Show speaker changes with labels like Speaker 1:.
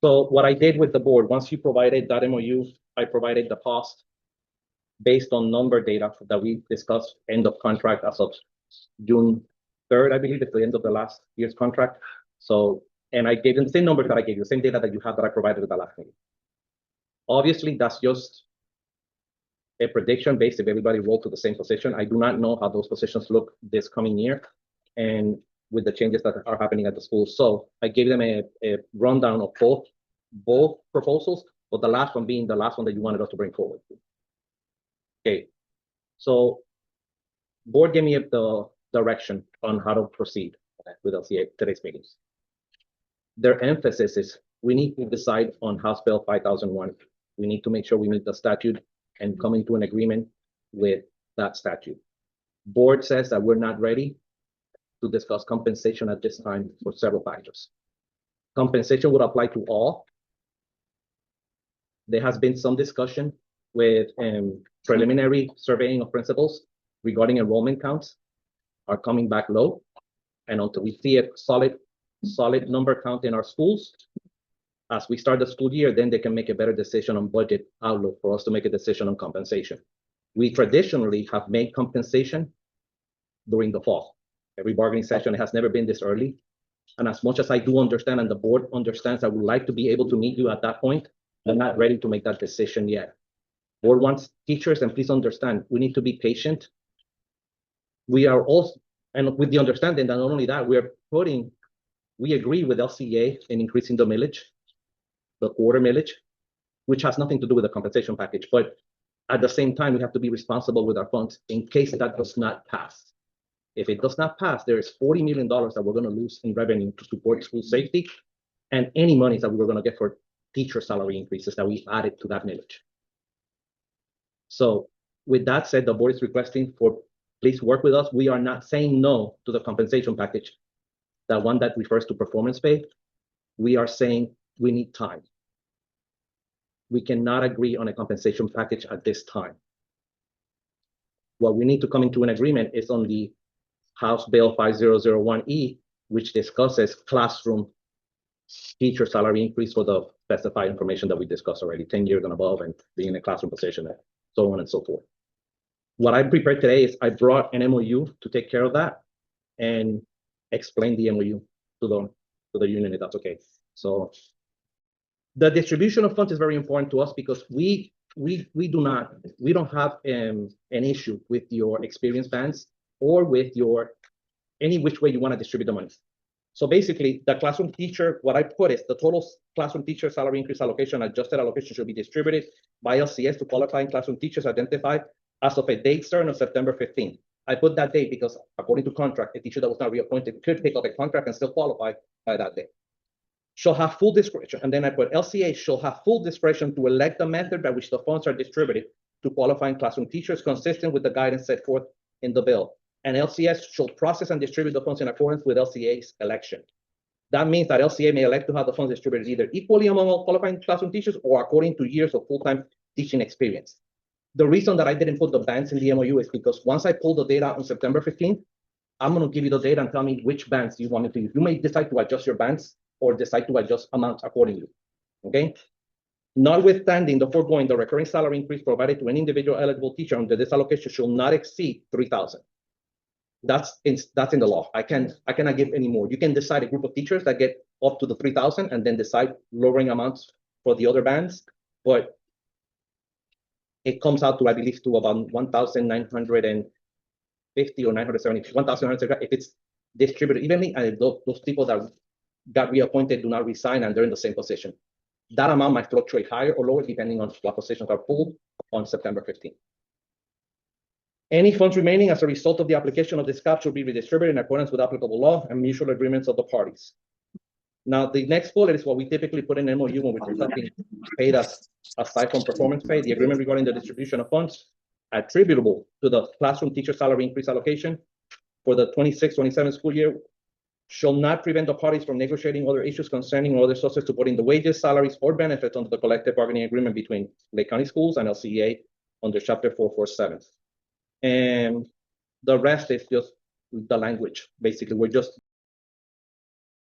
Speaker 1: So what I did with the board, once you provided that MOU, I provided the cost based on number data that we discussed, end of contract as of June 3rd, I believe, it's the end of the last year's contract. So, and I gave them the same numbers that I gave you, the same data that you have that I provided at the last meeting. Obviously, that's just a prediction based if everybody rolled to the same position. I do not know how those positions look this coming year and with the changes that are happening at the school. So I gave them a rundown of both proposals, but the last one being the last one that you wanted us to bring forward. Okay, so board gave me the direction on how to proceed with LCA today's meetings. Their emphasis is we need to decide on House Bill 5001. We need to make sure we meet the statute and come into an agreement with that statute. Board says that we're not ready to discuss compensation at this time for several factors. Compensation would apply to all. There has been some discussion with preliminary surveying of principals regarding enrollment counts are coming back low. And until we see a solid number count in our schools, as we start the school year, then they can make a better decision on budget outlook for us to make a decision on compensation. We traditionally have made compensation during the fall. Every bargaining session has never been this early. And as much as I do understand and the board understands, I would like to be able to meet you at that point. I'm not ready to make that decision yet. Board wants teachers, and please understand, we need to be patient. We are also, and with the understanding that not only that, we agree with LCA in increasing the millage, the quarter millage, which has nothing to do with the compensation package. But at the same time, we have to be responsible with our funds in case that does not pass. If it does not pass, there is $40 million that we're going to lose in revenue to support school safety and any money that we're going to get for teacher salary increases that we added to that millage. So with that said, the board is requesting for please work with us. We are not saying no to the compensation package, that one that refers to performance pay. We are saying we need time. We cannot agree on a compensation package at this time. What we need to come into an agreement is on the House Bill 5001E, which discusses classroom teacher salary increase for the specified information that we discussed already, 10 years and above, and being in a classroom position, and so on and so forth. What I prepared today is I brought an MOU to take care of that and explain the MOU to the union, if that's okay. So the distribution of funds is very important to us because we don't have an issue with your experience bands or with your any which way you want to distribute the money. So basically, the classroom teacher, what I put is the total classroom teacher salary increase allocation, adjusted allocation should be distributed by LCS to qualifying classroom teachers identified as of a date certain of September 15th. I put that date because according to contract, a teacher that was not reappointed could pick up a contract and still qualify by that date. Shall have full discretion, and then I put LCA shall have full discretion to elect the method by which the funds are distributed to qualifying classroom teachers consistent with the guidance set forth in the bill. And LCS shall process and distribute the funds in accordance with LCA's election. That means that LCA may elect to have the funds distributed either equally among all qualifying classroom teachers or according to years of full-time teaching experience. The reason that I didn't put the bands in the MOU is because once I pull the data on September 15th, I'm going to give you the data and tell me which bands you want me to use. You may decide to adjust your bands or decide to adjust amounts accordingly, okay? Notwithstanding the foregoing, the recurring salary increase provided to an individual eligible teacher under this allocation shall not exceed $3,000. That's in the law. I cannot give any more. You can decide a group of teachers that get up to the 3,000 and then decide lowering amounts for the other bands, but it comes out to, I believe, to about 1,950 or 970, 1,970 if it's distributed evenly, and those people that got reappointed do not resign and they're in the same position. That amount might fluctuate higher or lower depending on what positions are pulled on September 15th. Any funds remaining as a result of the application of this cap should be redistributed in accordance with applicable law and mutual agreements of the parties. Now, the next bullet is what we typically put in MOU when we're something paid aside from performance pay. The agreement regarding the distribution of funds attributable to the classroom teacher salary increase allocation for the 26-27 school year shall not prevent the parties from negotiating other issues concerning other sources supporting the wages, salaries, or benefits under the collective bargaining agreement between Lake County Schools and LCEA under Chapter 447. And the rest is just the language. Basically, we're just